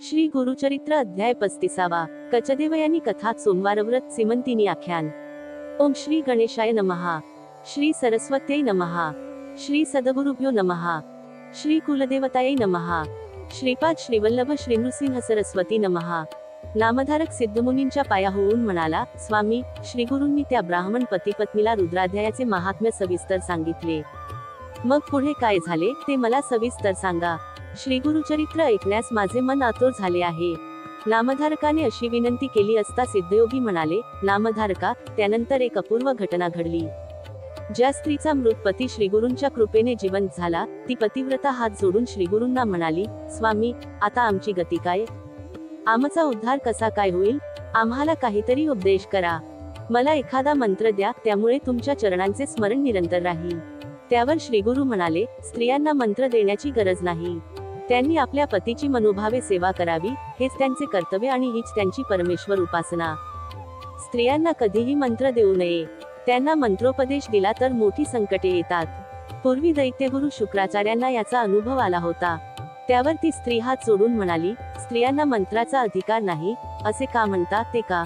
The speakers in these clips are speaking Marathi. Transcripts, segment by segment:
श्री गुरुचरित्र अध्याय 35. कचदेवयानी कथा सोमवारव्रत सीमंतिनी आख्यान. ओम श्री गणेशाय नमः. श्री सरस्वत्यै नमः. श्री सद्गुरुभ्यो नमः. श्री कुलदेवतायै नमः. श्रीपाद श्रीवल्लभ श्रीनृसिंह सरस्वती नमः. नामधारक सिद्धमुनींच्या पाया होऊन म्हणाला, स्वामी, श्रीगुरूंनी त्या ब्राह्मण पतीपत्नीला रुद्राध्यायाचे महात्म्य सविस्तर सांगितले. मग पुढे काय झाले ते मला सविस्तर सांगा. श्री गुरुचरित्र ऐकण्यास माझे मन आतुर झाले आहे. नामधारकाने अशी विनंती केली असता सिद्धयोगी म्हणाले, नामधारका, त्यानंतर एक अपूर्व घटना घडली. ज्या स्त्रीचा मृत पती श्रीगुरूंच्या कृपेने जिवंत झाला, ती पतिव्रता हात जोडून श्रीगुरूंना म्हणाली, स्वामी, आता आमची गती काय? आमचा उद्धार कसा काय होईल? आम्हाला काहीतरी उपदेश करा. मला एखादा मंत्र द्या, त्यामुळे तुमच्या चरणांचे स्मरण निरंतर राहील. त्यावर श्रीगुरू म्हणाले, स्त्रियांना मंत्र देण्याची गरज नाही. त्यांनी आपल्या पतीची मनोभावे सेवा करावी, हेच त्यांचे कर्तव्य आणि हीच त्यांची परमेश्वर उपासना. स्त्रियांना कधीही मंत्र देऊ नये. त्यांना मंत्रोपदेश दिला तर मोठी संकटे येतात. पूर्वी दैत्यगुरु शुक्राचार्यांना याचा अनुभव आला होता. त्यावर ती स्त्री हात जोडून म्हणाली, स्त्रियांना मंत्राचा अधिकार नाही, असे का म्हणता ते का?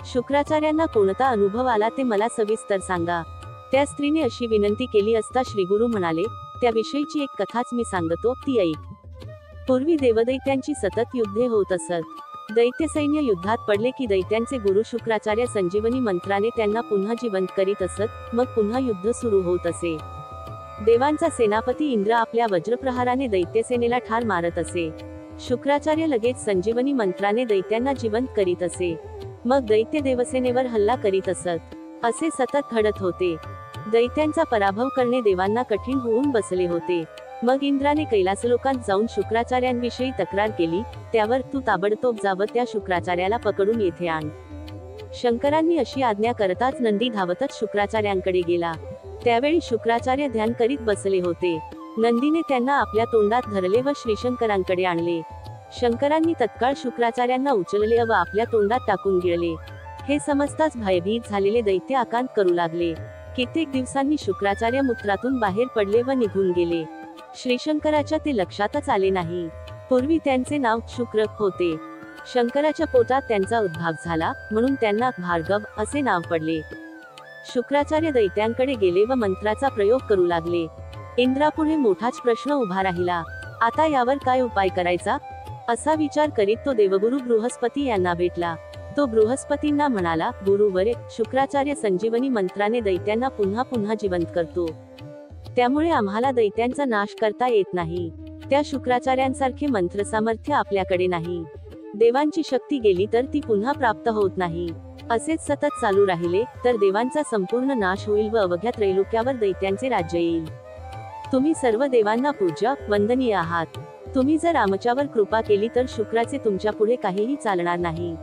शुक्राचार्यांना कोणता अनुभव आला ते मला सविस्तर सांगा. त्या स्त्रीने अशी विनंती केली असता श्रीगुरू म्हणाले, त्याविषयीची एक कथाच मी सांगतो, ती ऐक. पूर्वी देवदैत्यांची सतत युद्धे होत असत. दैत्य सैन्य युद्धात पडले की दैत्यांचे गुरु शुक्राचार्य संजीवनी मंत्राने त्यांना पुन्हा जिवंत करीत असत. मग पुन्हा युद्ध सुरू होत असे. देवांचा सेनापती इंद्र आपल्या वज्रप्रहाराने दैत्यसेनेला ठार मारत असे. शुक्राचार्य लगेच संजीवनी मंत्राने दैत्यांना जिवंत करीत असे. मग दैत्य देवसेनेवर हल्ला करीत असत. असे सतत घडत होते. दैत्यांचा पराभव करणे देवांना कठीण होऊन बसले होते. मग इंद्राने कैलासलोकांत जाऊन शुक्राचार्यांविषयी तक्रार केली. त्यावर तू ताबडतोब जावं, त्या शुक्राचार्याला पकडून येथे आण. शंकरांनी अशी आज्ञा करताच नंदी धावतच शुक्राचार्यांकडे गेला. त्यावेळी शुक्राचार्य ध्यान करीत बसले होते. नंदीने त्यांना आपल्या तोंडात धरले व श्रीशंकरांकडे आणले. शंकरांनी तत्काळ शुक्राचार्यांना उचलले व आपल्या तोंडात टाकून गिळले. हे समजताच भयभीत झालेले दैत्य आकांत करू लागले. कित्येक दिवसांनी शुक्राचार्य मूत्रातून बाहेर पडले व निघून गेले. श्रीशंकराच्या ते लक्षातच आले नाही. पूर्वी त्यांचे नाव शुक्र होते. शंकराच्या पोटात त्यांचा उद्भव झाला, म्हणून त्यांना भार्गव असे नाव पडले. शुक्राचार्य दैत्यांकडे गेले व मंत्राचा प्रयोग करू लागले. इंद्रापुढे मोठाच प्रश्न उभा राहिला. आता यावर काय उपाय करायचा, असा विचार करीत तो देवगुरु बृहस्पती यांना भेटला. तो बृहस्पतींना म्हणाला, गुरुवरे, शुक्राचार्य संजीवनी मंत्राने दैत्यांना पुन्हा पुन्हा जिवंत करतो. त्यामुळे आम्हाला दैत्यांचा नाश करता येत नाही. त्या शुक्राचार्यांसारखे मंत्रसामर्थ्य आपल्याकडे नाही. देवांची शक्ती गेली तर ती पुन्हा प्राप्त होत नाही. असेच सतत चालू राहिले तर देवांचा संपूर्ण नाश होईल व अवघ्या त्रैलोक्यावर दैत्यांचे राज्य येईल. तुम्ही सर्व देवांना पूज्य, वंदनीय आहात. तुम्ही जर आमच्यावर कृपा केली तर शुक्राचे तुमच्या पुढे काहीही चालणार नाही.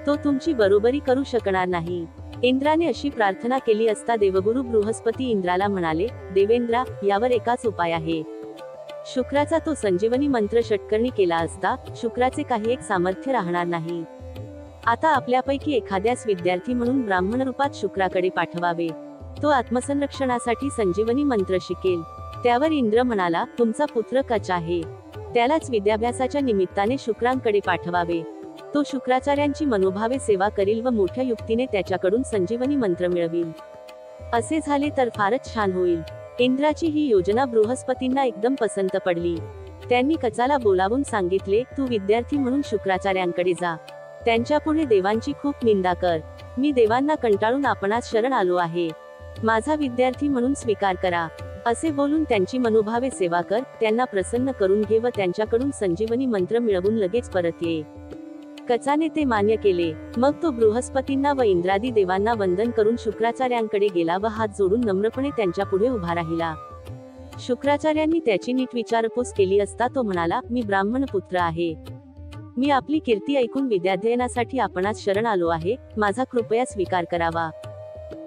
तो तुमची बरोबरी करू शकणार नाही. इंद्राने अशी प्रार्थना केली असता देवगुरु बृहस्पती इंद्राला म्हणाले, देवेंद्रा, यावर एकाच उपाय आहे. शुक्राचा तो संजीवनी मंत्र षटकर्णी केला असता शुक्राचे काही एक सामर्थ्य राहणार नाही. आता आपल्यापैकी एखाद्यास विद्यार्थी म्हणून ब्राह्मण रूपात शुक्राकडे पाठवावे. तो आत्मसंरक्षणासाठी संजीवनी मंत्र शिकेल. त्यावर इंद्र म्हणाला, तुमचा पुत्र कच आहे. त्यालाच विद्याभ्यासाच्या निमित्ताने शुक्रांकडे पाठवावे. तो शुक्राचार्यांची मनोभावे सेवा करील व मोठ्या युक्तीने त्याच्याकडून संजीवनी मंत्र मिळवील. असे झाले तर फारच छान होईल. इंद्राची ही योजना बृहस्पतींना एकदम पसंत पडली. त्यांनी कचाला बोलावून सांगितले, तू विद्यार्थी म्हणून शुक्राचार्यांकडे जा. त्यांच्यापुढे देवांची खूप निंदा कर. मी देवांना कंटाळून आपणास शरण आलो आहे. माझा विद्यार्थी म्हणून स्वीकार करा. असे बोलून त्यांची मनोभावे सेवा कर. त्यांना प्रसन्न करून घे व त्यांच्याकडून संजीवनी मंत्र मिळवून लगेच परत ये. कचाने ते मान्य केले. मग तो बृहस्पतींना व इंद्रादी देवांना वंदन करून शुक्राचार्यांकडे गेला व हात जोडून नम्रपणे त्यांच्या पुढे उभा राहिला. शुक्राचार्यांनी त्याची नीट विचारपूस केली असता तो म्हणाला, मी ब्राह्मण पुत्र आहे. मी आपली कीर्ती ऐकून विद्याध्ययनासाठी आपणास शरण आलो आहे. माझा कृपया स्वीकार करावा.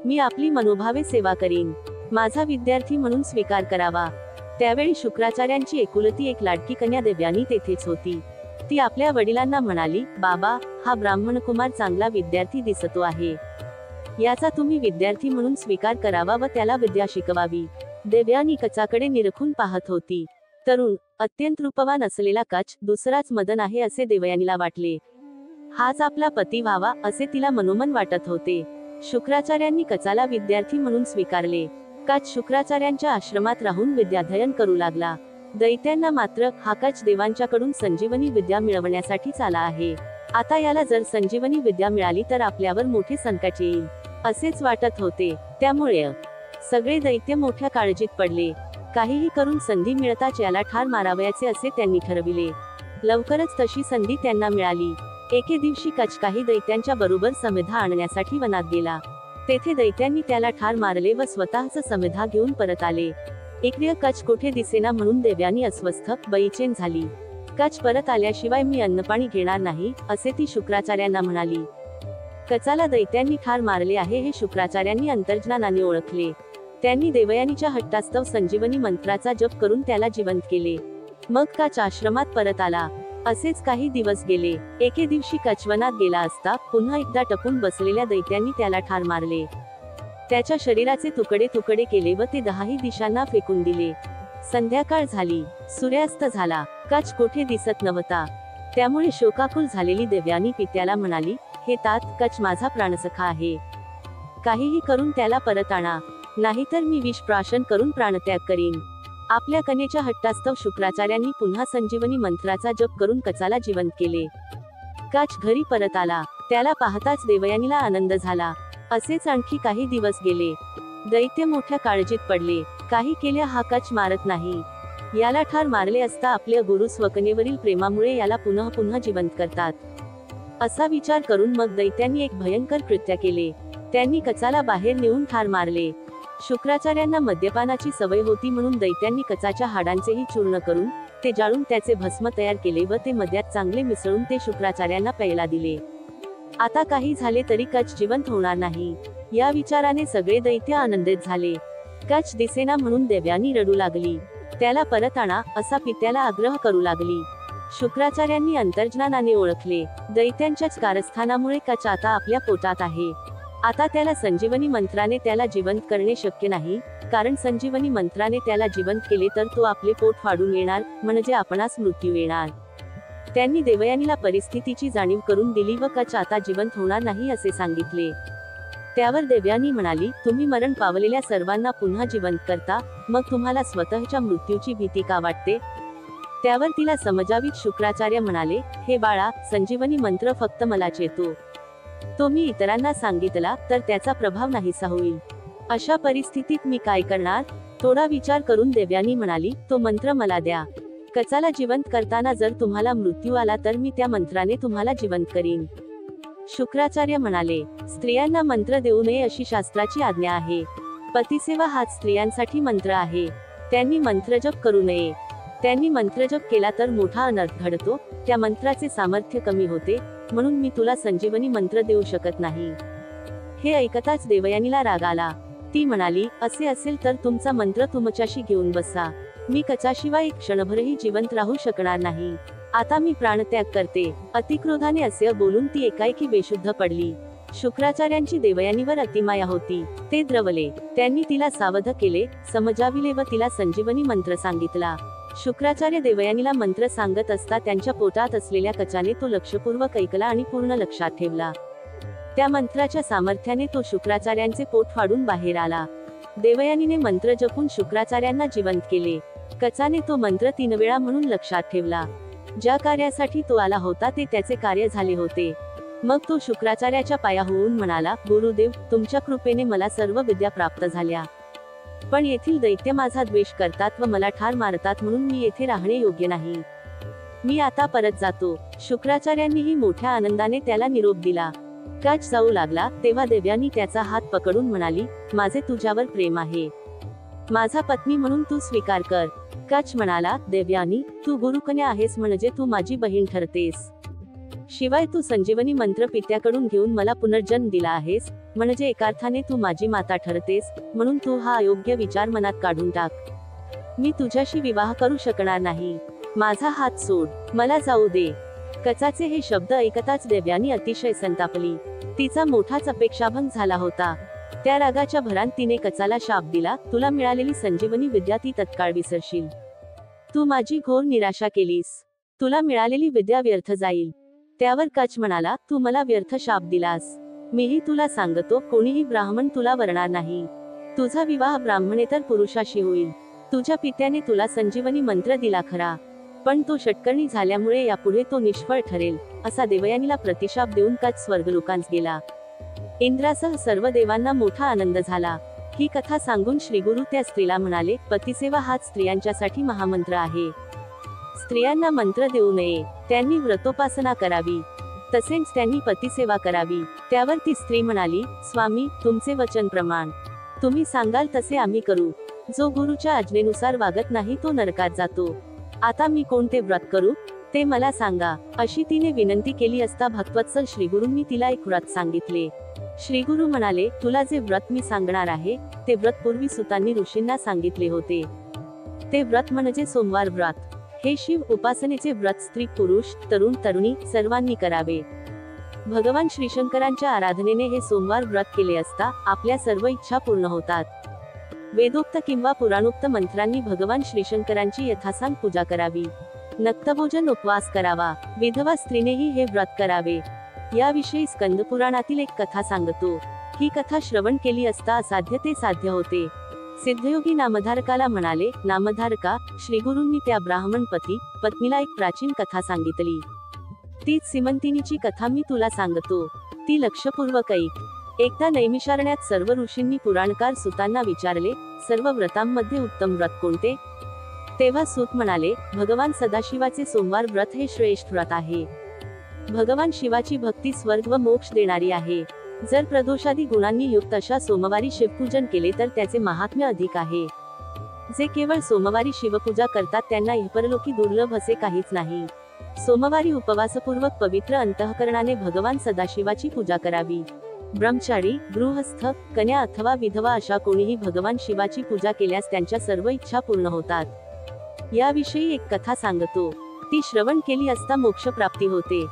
मी आपली मनोभावे सेवा करीन. माझा विद्यार्थी म्हणून स्वीकार करावा. त्यावेळी शुक्राचार्यांची एकुलती एक लाडकी कन्या देवयानी तेथेच होती. ती आपल्या वडिलांना म्हणाली, बाबा, हा ब्राह्मण कुमार चांगला विद्यार्थी दिसतो आहे. याचा तुम्ही विद्यार्थी म्हणून स्वीकार करावा व त्याला विद्या शिकवावी. देवयानी कचाकडे निरखून पाहत होती. तरुण, अत्यंत रूपवान असलेला कच दुसराच मदन आहे असे देवयानीला वाटले. हाच आपला पती व्हावा असे तिला मनोमन वाटत होते. शुक्राचार्यांनी कचाला विद्यार्थी म्हणून स्वीकारले. कच शुक्राचार्यांच्या आश्रमात राहून विद्याध्ययन करू लागला. दैत्यांना मात्र हा कच देवांच्याकडून संजीवनी विद्या मिळवण्यासाठीच आला आहे. आता याला जर संजीवनी विद्या मिळाली तर आपल्यावर मोठे संकट येईल असेच वाटत होते. त्यामुळे सगळे दैत्य मोठ्या काळजीत पडले. काहीही करून संधी मिळताच याला ठार मारावयाचे असे त्यांनी ठरविले. लवकरच तशी संधी त्यांना मिळाली. एके दिवशी कच काही दैत्यांच्या बरोबर समेधा आणण्यासाठी वनात गेला. तेथे दैत्यांनी त्याला ठार मारले व स्वतःच समेधा घेऊन परत आले. इकडे कच कोठे दिसेना म्हणून देवयानी अस्वस्थ, बेचैन झाली. कच परत आल्याशिवाय मी अन्नपाणी घेणार नाही असे ती शुक्राचार्यांना म्हणाली. कचाला दैत्यांनी ठार मारले आहे हे शुक्राचार्यांनी अंतर्ज्ञानाने ओळखले. त्यांनी देवयानीच्या हट्टास्तव संजीवनी मंत्राचा जप करून त्याला जिवंत केले. मग कच आश्रमात परत आला. असेच काही दिवस गेले. एके दिवशी कच वनात गेला असता पुन्हा एकदा टपून बसलेल्या दैत्यांनी त्याला ठार मारले. त्याच्या शरीराचे तुकडे तुकडे केले व ते 10ही दिशांना फेकून दिले. संध्याकाळ झाली. सूर्यास्त झाला. कच कोठे दिसत नव्हता. त्यामुळे शोकाकुल झालेली देवयानी पित्याला म्हणाली, हे तात, कच माझा प्राणसखा आहे. काहीही करून त्याला परत आणा, नाहीतर मी विष प्राशन करून प्राणत्याग करीन. आपल्या कन्येच्या हट्टास्तव शुक्राचार्यांनी पुन्हा संजीवनी मंत्राचा जप करून कचाला जिवंत केले. कच घरी परत आला. त्याला पाहताच देवयानीला आनंद झाला. असेच आणखी काही दिवस गेले. दैत्य मोठ्या काळजीत पडले. काही केल्या हा कच मारत नाही. याला ठार मारले असता आपल्या गुरु स्वकन्येवरील प्रेमामुळे याला पुन्हा पुन्हा जिवंत करतात असा विचार करून मग दैत्यांनी एक भयंकर कृत्य केले. त्यांनी कचाला बाहेर नेऊन ठार मारले. शुक्राचार्यांना मद्यपानाची सवय होती म्हणून दैत्यांनी कचाच्या हाडांचेही चूर्ण करून ते जाळून त्याचे भस्म तयार केले व ते मद्यात चांगले मिसळून ते शुक्राचार्यांना प्यायला दिले. आता काही झाले तरी कच जिवंत होणार नाही या विचाराने सगळे दैत्य आनंदित झाले. कच दिसेना म्हणून देवयानी रडू लागली. त्याला परत आणा असा पित्याला आग्रह करू लागली. शुक्राचार्यांनी अंतर्ज्ञानाने ओळखले. दैत्यांच्याच कारस्थानामुळे कच आता आपल्या पोटात आहे. आता त्याला संजीवनी मंत्राने त्याला जिवंत करणे शक्य नाही, कारण संजीवनी मंत्राने त्याला जिवंत केले तर तो आपले पोट फाडून येणार, म्हणजे आपणास मृत्यू येणार. त्यांनी देवयानीला परिस्थितीची जाणीव करून दिली व कच आता जिवंत होणार नाही असे सांगितले. त्यावर देवयानी म्हणाली, तुम्ही मरण पावलेल्या सर्वांना पुन्हा जिवंत करता, मग तुम्हाला स्वतःच्या मृत्यूची भीती का वाटते? त्यावर तिला समजावीत शुक्राचार्य म्हणाले, हे बाळा, संजीवनी मंत्र फक्त मलाच येतो. तो मी इतरांना सांगितला तर त्याचा प्रभाव नाहीसा होईल. अशा परिस्थितीत मी काय करणार? थोडा विचार करून देवयानी म्हणाली, तो मंत्र मला द्या. कचाला जिवंत करताना जर तुम्हाला मृत्यू आला तर मी त्या मंत्राने तुम्हाला जिवंत करीन. शुक्राचार्य म्हणाले, स्त्रियांना मंत्र देऊ नये अशी शास्त्राची आज्ञा आहे. पतिसेवा हाच स्त्रियांसाठी मंत्र आहे. त्यांनी मंत्रजप करू नये. त्यांनी मंत्रजप केला तर मोठा अनर्थ घडतो. त्या मंत्राचे सामर्थ्य कमी होते, म्हणून मी तुला संजीवनी मंत्र देऊ शकत नाही. हे ऐकताच देवयानीला राग आला. ती म्हणाली, असे असेल तर तुमचा मंत्र तुमच्याशी घेऊन बसा. मी कचाशिवाय एक क्षणभरही जिवंत राहू शकणार नाही. आता मी प्राणत्याग करते. अतिक्रोधाने असे बोलून ती एकाएकी बेशुद्ध पडली. शुक्राचार्यांची देवयानीवर अतिमाया होती. ते द्रवले. त्यांनी तिला सावध केले, समजाविले व तिला संजीवनी मंत्र सांगितला. शुक्राचार्य देवयानीला मंत्र सांगत असता त्यांच्या पोटात असलेल्या कचाने तो लक्षपूर्वक ऐकला आणि पूर्ण लक्षात ठेवला. त्या मंत्राच्या सामर्थ्याने तो शुक्राचार्यांचे पोट फाडून बाहेर आला. देवयानीने मंत्र जपून शुक्राचार्यांना जिवंत केले. कचाने तो मंत्र 3 वेळा म्हणून लक्षात ठेवला. ज्या कार्यासाठी तो आला होता ते त्याचे कार्य झाले होते. मग तो शुक्राचार्याच्या पाया होऊन म्हणाला, गुरुदेव, तुमच्या कृपेने मला सर्व विद्या प्राप्त झाल्या. पण येथील दैत्य माझा द्वेष करतात व मला ठार मारतात, म्हणून मी येथे राहणे योग्य नाही. मी आता परत जातो. शुक्राचार्यांनीही मोठ्या आनंदाने त्याला निरोप दिला. कच जाऊ लागला तेव्हा देवयानी त्याचा हात पकडून म्हणाली, माझे तुझ्यावर प्रेम आहे. माझा पत्नी म्हणून तू स्वीकार कर. कच म्हणाला, देवयानी, तू गुरुकन्या आहेस म्हणजे तू माझी बहीण ठरतेस. शिवाय तू संजीवनी मंत्र पित्याकडून घेऊन मला पुनर्जन्म दिला आहेस, म्हणजे एकार्थाने तू माझी माता ठरतेस, म्हणून तू हा अयोग्य विचार मनात काढून टाक. मी तुझ्याशी विवाह करू शकणार नाही. माझा हात सोड. मला जाऊ दे. कचाचे हे शब्द ऐकताच देवयानी अतिशय संतापली. तिचा मोठाच अपेक्षाभंग झाला होता. त्या रागाच्या भरात तिने कचाला शाप दिला, तुला मिळालेली संजीवनी विद्या ती तत्काळ विसरशील. तू माझी घोर निराशा केलीस. तुला मिळालेली विद्या व्यर्थ जाईल. त्यावर कच म्हणाला, तू मला व्यर्थ शाप दिलास. मीही तुला सांगतो, कोणीही ब्राह्मण तुला वरणार नाही. तुझा विवाह ब्राह्मणेतर पुरुषाशी होईल. तुझ्या पित्याने तुला संजीवनी मंत्र दिला खरा, पण तो षटकर्णी झाल्यामुळे यापुढे तो निष्फळ ठरेल, असा देवयानीला प्रतिशाप देऊन कच स्वर्गलोकांस गेला. इंद्रासह सर्व देवांना मोठा आनंद झाला. ही कथा सांगून श्रीगुरु त्या स्त्रीला म्हणाले, पतिसेवा हाच स्त्रियांच्यासाठी महामंत्र आहे. स्त्रियांना मंत्र देऊ नये, त्यांनी व्रतोपासना करावी, तसेच त्यांनी पतिसेवा करावी. त्यावर ती स्त्री म्हणाली, स्वामी, तुमचे वचन प्रमाण. तुम्ही सांगाल तसे आम्ही करू. जो गुरुच्या आज्ञेनुसार वागत नाही तो नरकात जातो. आता मी कोणते व्रत करू ते मला सांगा, अशी तिने विनंती केली असता भक्तवत्सल श्रीगुरूंनी तिला एक व्रत सांगितले. श्रीगुरु म्हणाले, तुला जे व्रत मी सांगणार आहे ते व्रत पूर्वी सुतांनी ऋषींना सांगितले होते. ते व्रत म्हणजे सोमवार व्रत. हे शिव उपासनेचे व्रत स्त्री पुरुष तरुण तरुणी सर्वांनी करावे. भगवान श्रीशंकरांच्या आराधनेने हे सोमवार व्रत केले असता आपल्या सर्व इच्छा पूर्ण होतात. वेदोक्त किंवा पुराणोक्त मंत्रांनी भगवान श्रीशंकरांची यथासांग पूजा करावी. नक्तभोजन उपवास करावा. विधवा स्त्रीनेही हे व्रत करावे. याविषयी स्कंद पुराणातील एक कथा सांगतो. ही कथा श्रवण केली असता असाध्य ते साध्य होते. सिद्धयोगी नामधारकाला म्हणाले, नामधारका, श्रीगुरूंनी त्या ब्राह्मण पत्नीला एक प्राचीन कथा सांगितली. तीच सीमंतिनीची कथा मी तुला सांगतो. ती लक्षपूर्वक ऐक. एकदा नैमिषारण्यात सर्व ऋषींनी पुराणकार सुतांना विचारले, सर्व व्रतांमध्ये उत्तम व्रत कोणते? तेव्हा सूत म्हणाले, भगवान सदाशिवाचे सोमवार व्रत हे श्रेष्ठ व्रत आहे. भगवान शिवाची भक्ती स्वर्ग व मोक्ष देणारी आहे. जर प्रदोषादी गुणांनी युक्त अशा सोमवारी शिवपूजन केले तर त्याचे महात्म्य अधिक आहे. जे केवळ सोमवारी शिवपूजा करतात त्यांना इहपरलोकी दुर्लभ असे काहीच नाही. सोमवारी उपवासपूर्वक पवित्र अंतःकरणाने भगवान सदाशिवाची पूजा करावी. ब्रह्मचारी, गृहस्थ, कन्या अथवा विधवा अशा कोणीही भगवान शिवाची पूजा केल्यास त्यांच्या सर्व इच्छा पूर्ण होतात. याविषयी एक कथा सांगतो. ती श्रवण केली असता मोक्ष प्राप्ती होते.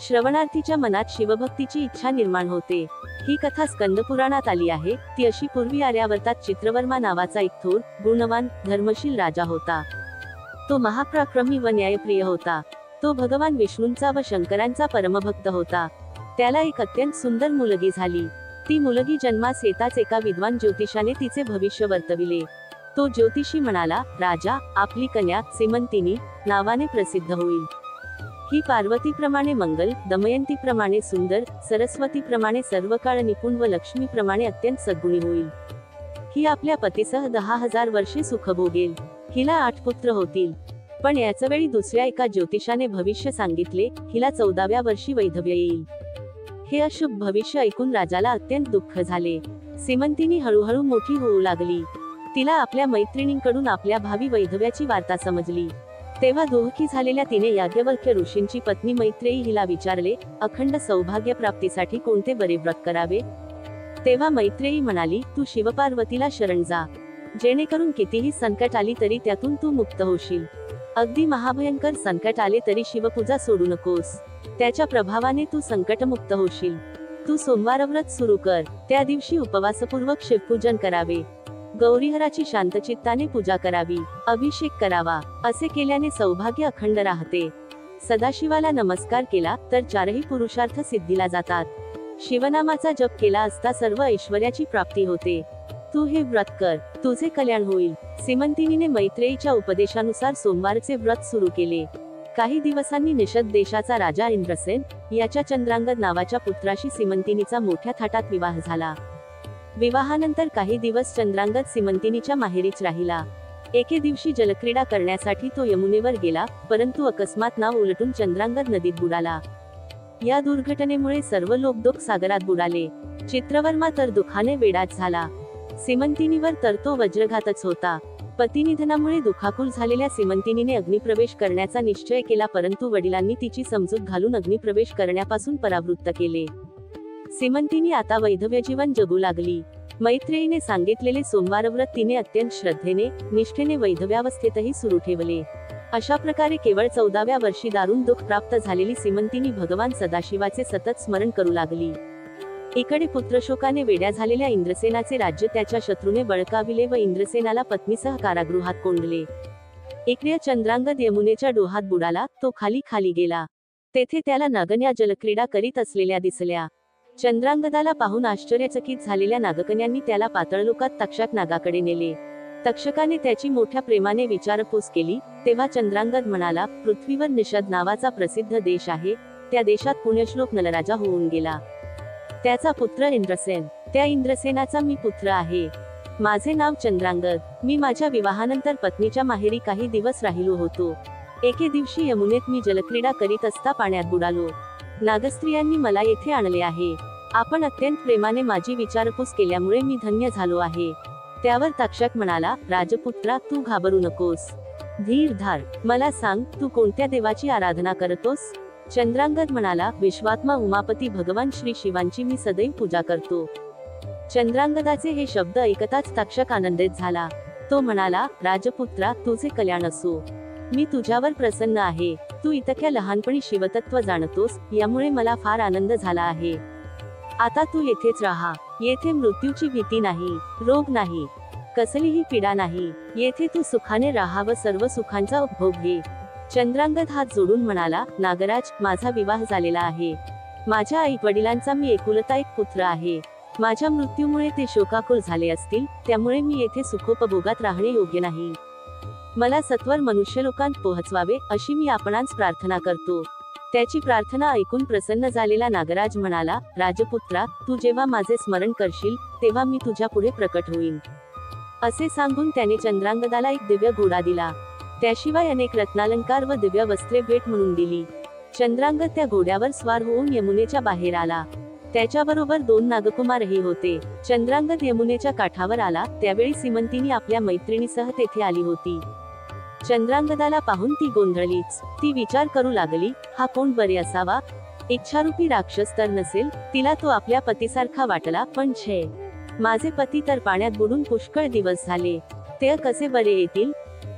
श्रवणार्थीच्या मनात शिवभक्तीची इच्छा निर्माण होते. ही कथा स्कंद पुराणात आली आहे. ती अशी, पूर्वी आर्यावर्तात चित्रवर्मा नावाचा एक थोर, गुणवान, धर्मशील राजा होता. तो महापराक्रमी व न्यायप्रिय होता. तो भगवान विष्णूंचा व शंकरांचा परमभक्त होता. त्याला एक अत्यंत सुंदर मुलगी झाली. ती मुलगी जन्मास येताच एका विद्वान ज्योतिषाने तिचे भविष्य वर्तविले. तो ज्योतिषी म्हणाला, राजा, आपली कन्या सीमंतिनी नावाने प्रसिद्ध होईल. ही पार्वतीप्रमाणे मंगल, दमयंतीप्रमाणे सुंदर, सरस्वतीप्रमाणे सर्व काळ निपुण व लक्ष्मीप्रमाणे अत्यंत सद्गुणी होईल. ही आपल्या पतीसह 10,000 वर्षे सुख भोगेल. हिला 8 पुत्र होतील. पण याच वेळी दुसऱ्या एका ज्योतिषाने भविष्य सांगितले, हिला 14व्या वर्षी वैधव्य येईल. हे अशुभ भविष्य ऐकून राजाला अत्यंत दुःख झाले. सीमंतिनी हळूहळू मोठी होऊ लागली. तिला आपल्या मैत्रिणींकडून आपल्या भावी वैधव्याची वार्ता समजली. तेव्हा दुःखी झालेल्या तिने याज्ञवल्क्य ऋषींची पत्नी मैत्रेयी हिला विचारले, अखंड सौभाग्य प्राप्तीसाठी कोणते बरे व्रत करावे? तेव्हा मैत्रेयी म्हणाली, तू शिवपार्वतीला शरण जा. जेणेकरून कितीही संकट आली तरी त्यातून तू मुक्त होशील. अगदी महाभयंकर संकट आले तरी शिवपूजा सोडू नकोस. त्याच्या प्रभावाने तू संकटमुक्त होशील. तू सोमवार व्रत सुरू कर. त्या दिवशी उपवासपूर्वक शिवपूजन करावे. गौरीहराची शांतचित्ताने पूजा करावी. अभिषेक करावा. असे केल्याने सौभाग्य अखंड राहते. सदाशिवाला नमस्कार केला तर 4ही पुरुषार्थ सिद्धीला जातात. शिवनामाचा जप केला असता सर्व ऐश्वर्याची प्राप्ती होते. तू हे व्रत कर, तुझे कल्याण होईल. सीमंतिनीने मैत्रेयीच्या उपदेशानुसार सोमवारचे व्रत सुरू केले. काही दिवसांनी निषद देशाचा राजा इंद्रसेन याच्या चंद्रांगद नावाच्या पुत्राशी सीमंतिनीचा मोठ्या थाटात विवाह झाला. विवाहानंतर काही दिवस चंद्रांगद सीमंतिनीच्या माहेरीच राहिला. एके दिवशी जलक्रीडा करण्यासाठी तो यमुनेवर गेला, परंतु अकस्मात नाव उलटून चंद्रांगद नदीत बुडाला. या दुर्घटनेमुळे सर्व लोक दुःख सागरात बुडाले. चित्रवर्मा तर दुःखाने वेडाच झाला. सीमंतिनीवर तर तो वज्रघातच होता. पतिनिधनामुळे दुःखाकुल झालेल्या सीमंतिनीने अग्निप्रवेश करण्याचा निश्चय केला, परंतु वडिलांनी तिची समजूत घालून अग्निप्रवेश करण्यापासून परावृत्त केले. सीमंतिनी आता वैधव्य जीवन जगू लागली. मैत्रेयीने सांगितलेले सोमवार व्रत तिने अत्यंत श्रद्धेने, निष्ठेने वैधव्यावस्थेतही सुरू ठेवले. अशा प्रकारे केवळ 14व्या वर्षी दारुण दुःख प्राप्त झालेली सीमंतिनी भगवान सदाशिवाचे सतत स्मरण करू लागली. इकडे पुत्रशोकाने वेड्या झालेल्या इंद्रसेनाचे राज्य त्याच्या शत्रूने बळकाविले व इंद्रसेनाला पत्नीसह कारागृहात कोंडले. इकडे चंद्रांगद यमुनेच्या डोहात बुडाला, तो खाली खाली गेला. तेथे त्याला नागकन्या जलक्रीडा करीत असलेल्या दिसल्या. चंद्रांगदाला पाहून आश्चर्यचकित झालेल्या नागकन्यांनी त्याला पाताळलोकात तक्षक नागाकडे नेले. तक्षकाने त्याची मोठ्या प्रेमाने विचारपूस केली. तेव्हा चंद्रांगद म्हणाला, पृथ्वीवर निषद नावाचा प्रसिद्ध देश आहे, त्या देशात पुण्यश्लोक नलराजा होऊन गेला. त्याचा पुत्र इंद्रसेन. त्या इंद्रसेनाचा मी पुत्र आहे. माझे नाव चंद्रांगद. मी माझ्या विवाहानंतर पत्नीच्या माहेरी काही दिवस राहिलो होतो. एके दिवशी यमुनेत मी जलक्रीडा करीत असता पाण्यात बुडालो. नागस्त्रियांनी मला येथे आणले आहे. आपण अत्यंत प्रेमाने माझी विचारपूस केल्यामुळे मी धन्य झालो आहे. त्यावर तक्षक म्हणाला, राजपुत्रा, तू घाबरू नकोस. धीर धार. मला सांग, तू कोणत्या देवाची आराधना करतोस? चंद्रांगद म्हणाला, विश्वात्मा उमापती भगवान श्री शिवांची मी सदैव पूजा करतो. चंद्रांगदाचे हे शब्द ऐकताच तक्षक आनंदित झाला. तो म्हणाला, राजपुत्रा, तुझे कल्याण असो. मी तुझ्यावर प्रसन्न आहे. तू इतक्या लहानपणी शिवतत्व जाणतोस, यामुळे मला फार आनंद झाला आहे. आता तू येथेच राहा. येथे मृत्यूची भीती नाही, रोग नाही, कसलीही पीडा नाही. येथे तू सुखाने राहा व सर्व सुखांचा उपभोग घे. चंद्रांगद हात जोडून म्हणाला, नागराज, माझा विवाह झालेला आहे. माझ्या आई वडिलांचा मी एकुलता एक पुत्र आहे. माझ्या मृत्यूमुळे ते शोकाकुल झाले असतील, त्यामुळे मी येथे सुखोपभोगात राहणे योग्य नाही. मला सत्वर मनुष्यलोकांत पोहोचवावे, अशी मी आपणास प्रार्थना करतो. त्याची प्रार्थना ऐकून प्रसन्न झालेला नागराज म्हणाला, राजपुत्रा, तू जेव्हा माझे स्मरण करशील, तेव्हा मी तुझ्या पुढे प्रकट होईन. असे सांगून त्याने चंद्रांगदाला एक दिव्य घोडा दिला. त्याशिवाय अनेक रत्नालंकार व दिव्य वस्त्रे भेट म्हणून दिली. चंद्रांगद त्या घोड्यावर स्वार होऊन यमुनेच्या बाहेर आला. त्याच्याबरोबर 2 नागकुमारही होते. चंद्रांगद यमुनेच्या काठावर आला, त्यावेळी सीमंतिनी आपल्या मैत्रिणीसह तेथे आली होती. चंद्रांगदाला पाहून ती गोंधळलीच. ती विचार करू लागली, हा कोण बरे असावा? इच्छारूपी राक्षस तर नसेल? तिला तो आपल्या पतीसारखा वाटला, पण छे, माझे पती तर पाण्यात बुडून पुष्कळ दिवस झाले, ते कसे बरे येतील?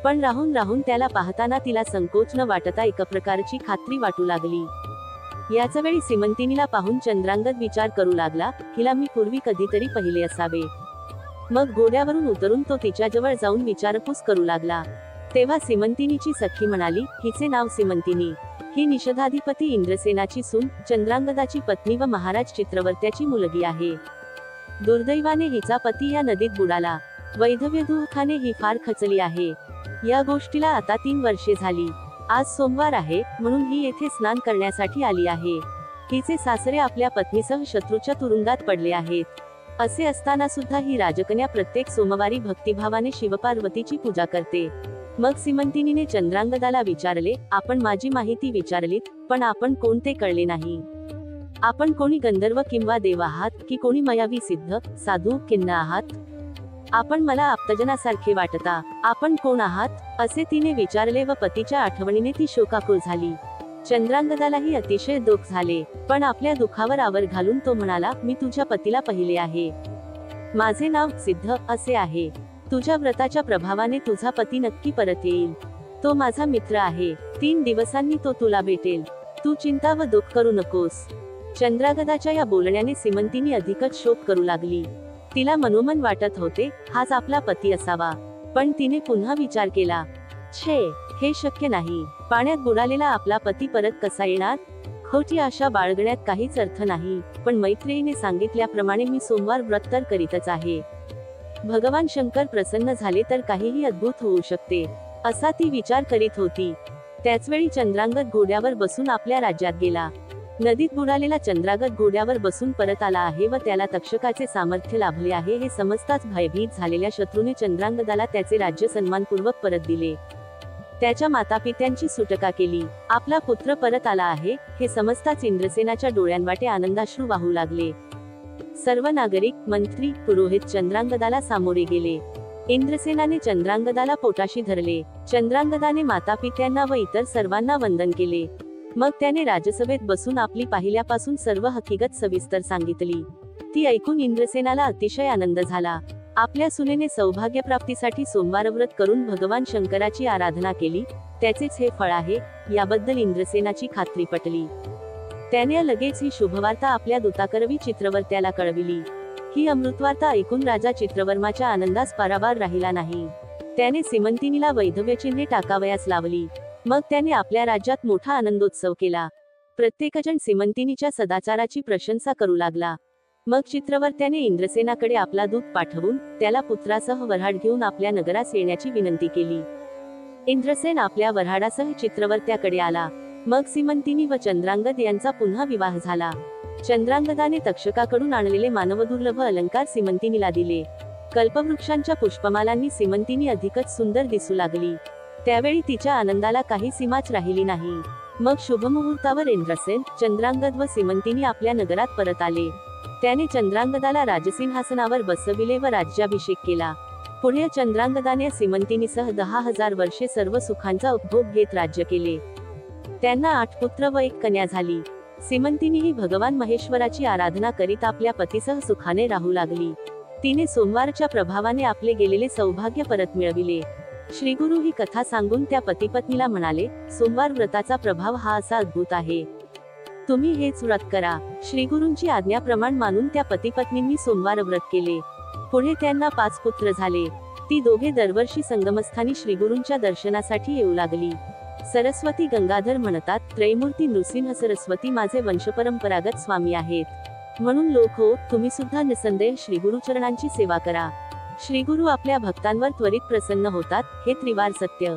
पण राहून राहून त्याला पाहताना तिला संकोच न वाटता एक प्रकारची खात्री वाटू लागली. याच वेळी सीमंतिनीला पाहून चंद्रांगद विचार करू लागला, हिला मी पूर्वी कधीतरी पाहिले असावे. मग घोड्यावरून उतरून तो तिच्याजवळ जाऊन विचारपूस करू लागला. तेव्हा सीमंतिनीची सखी म्हणाली, हिचे नाव सीमंतिनी. ही निषधाधिपती इंद्रसेनाची सून, चंद्रांगदाची पत्नी व महाराज चित्रवर्त्याची मुलगी आहे. दुर्दैवाने हिचा पती या नदीत बुडाला. वैधव्यदुःखाने ही फार खचली आहे. या गोष्टीला आता 3 वर्षे झाली. आज सोमवार आहे, म्हणून ही येथे स्नान करण्यासाठी आली आहे. हिचे सासरे आपल्या पत्नीसह शत्रूच्या तुरुंगात पडले आहेत. असे असताना सुद्धा ही राजकन्या प्रत्येक सोमवारी भक्तिभावाने शिवपार्वतीची पूजा करते. मग सीमंतिनीने चंद्रांगदाला विचारले, आपण माझी माहिती विचारलीत, पण आपण कोणते कळले नाही. आपण कोणी गंधर्व किंवा देव आहात, की कोणी मायावी सिद्ध, साधू, किन्ना आहात? आपण मला आप्तजनासारखे वाटता. आपण कोण आहात? असे तिने विचारले व पतीच्या आठवणीने ती शोकाकुल झाली. चंद्रांगदालाही अतिशय दुःख झाले, पण आपल्या दुःखावर आवर घालून तो म्हणाला, मी तुझ्या पतीला पाहिले आहे. माझे नाव सिद्ध असे आहे. तुझ्या व्रताच्या प्रभावाने तुझा पती नक्की परत येईल. तो माझा मित्र आहे. 3 दिवसांनी तो तुला भेटेल. तू चिंता व दुःख करू नकोस. चंद्रांगदाच्या या बोलण्याने सीमंतिनी अधिकच शोक करू लागली. तिला मनोमन वाटत होते, हाच आपला पती असावा. पण तिने पुन्हा विचार केला, छे, हे शक्य नाही. पाण्यात बुडालेला आपला पती परत कसा येणार? खोटी आशा बाळगण्यात काहीच अर्थ नाही. पण मैत्रिणीने सांगितल्याप्रमाणे मी सोमवार व्रत तर करीतच आहे. भगवान शंकर प्रसन्न झाले तर काहीही अद्भुत होऊ शकते, असा ती विचार करीत होती. त्याचवेळी चंद्रांगद घोड्यावर बसून आपल्या राज्यात गेला. नदीत बुडालेला चंद्रांगद घोड्यावर बसून परत आला आहे व त्याला तक्षकाचे सामर्थ्य लाभले आहे हे समजताच भयभीत झालेल्या शत्रूने चंद्रांगदाला त्याचे राज्य सन्मानपूर्वक परत दिले. त्याच्या मातापित्यांची सुटका केली. आपला पुत्र परत आला आहे हे समजताच इंद्रसेनाच्या डोळ्यांवाटे आनंदाश्रू वाहू लागले. सर्व नागरिक, मंत्री, पुरोहित चंद्रांगदाला सामोरे गेले. इंद्रसेनाने चंद्रांगदाला पोटाशी धरले. चंद्रांगदाने मातापित्यांना व इतर सर्वांना वंदन केले. मग त्याने राजसभेत बसून आपली पहिल्यापासून सर्व हकीकत सविस्तर सांगितली. ती ऐकून इंद्रसेनाला अतिशय आनंद झाला. आपल्या सुनेने सौभाग्यप्राप्तीसाठी सोमवार व्रत करून भगवान शंकराची आराधना केली, त्याचेच हे फळ आहे, याबद्दल इंद्रसेनाची खात्री पटली. त्याने लगेच ही शुभवार्ता आपल्या दूताकरवी चित्रवर्त्याला कळविली. ही अमृतवार्ता ऐकून राजा चित्रवर्माच्या आनंदास पारावार राहिला नाही. त्याने सीमंतिनीला वैधव्यचिन्हे टाकावयास लावली. मग त्याने आपल्या राज्यात मोठा आनंदोत्सव केला. प्रत्येकजण सीमंतिनीच्या सदाचाराची प्रशंसा करू लागला. मग चित्रवर्त्याने इंद्रसेनाकडे आपला दूत पाठवून त्याला पुत्रासह वऱ्हाड घेऊन आपल्या नगरास येण्याची विनंती केली. इंद्रसेन आपल्या वऱ्हाडासह चित्रवर्त्याकडे आला. मग सीमंतिनी व चंद्रांगद यांचा पुन्हा विवाह झाला. चंद्रांगदाने तक्षकाकडून आणलेले मानवदुर्लभ अलंकार सीमंतिनीला दिले. कल्पवृक्षांच्या पुष्पमालांनी सीमंतिनी अधिकच सुंदर दिसू लागली. त्यावेळी तिच्या आनंदाला काही सीमाच राहिली नाही. मग शुभमुहूर्तावर इंद्रसेन, चंद्रांगद व सीमंतिनी आपल्या नगरात परत आले. त्याने चंद्रांगदाला राजसिंहासनावर बसविले व राज्याभिषेक केला. पुढे चंद्रांगदाने सीमंतिनीसह 10,000 वर्षे सर्व सुखांचा उपभोग घेत राज्य केले. त्यांना 8 पुत्र व 1 कन्या झाली. सीमंतिनी ही भगवान महेश्वराची आराधना करीत आपल्या पतीसह सुखाने राहू लागली. तिने सोमवारच्या प्रभावाने आपले गेलेले सौभाग्य परत मिळविले. श्रीगुरु ही कथा सांगून त्या पतीपत्नीला म्हणाले, सोमवार व्रताचा प्रभाव हा असा अद्भुत आहे. तुम्ही हेच व्रत करा. श्रीगुरूंची आज्ञाप्रमाण मानून त्या पतीपत्नींनी सोमवार व्रत केले. पुढे त्यांना 5 पुत्र झाले. ती दोघे दरवर्षी संगमस्थानी श्रीगुरूंच्या दर्शनासाठी येऊ लागली. सरस्वती गंगाधर म्हणतात, त्रैमूर्ती नृसिंह सरस्वती माझे वंशपरंपरागत स्वामी आहेत. म्हणून लोक हो, तुम्ही सुद्धा निसंदेह श्रीगुरुचरणांची सेवा करा. श्रीगुरु आपल्या भक्तांवर त्वरित प्रसन्न होतात, हे त्रिवार सत्य.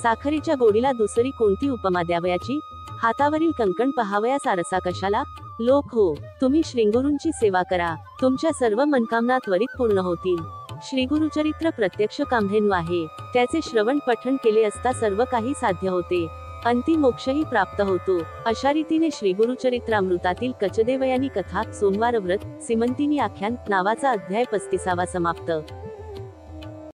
साखरेच्या गोडीला दुसरी कोणती उपमा द्यावयाची? हातावरील कंकण पहावयास आरसा कशाला? लोक हो, तुम्ही श्रीगुरूंची सेवा करा. तुमच्या सर्व मनकामना त्वरित पूर्ण होतील. श्रीगुरुचरित्र प्रत्यक्ष कामधेनू आहे. त्याचे श्रवण पठण केले असता सर्व काही साध्य होते. अंतिम मोक्षही प्राप्त होतो. अशा रीतीने श्रीगुरुचरित्रामृतातील कचदेवयानी कथा, सोमवार व्रत, सीमंतिनी आख्यान नावाचा अध्याय 35 समाप्त.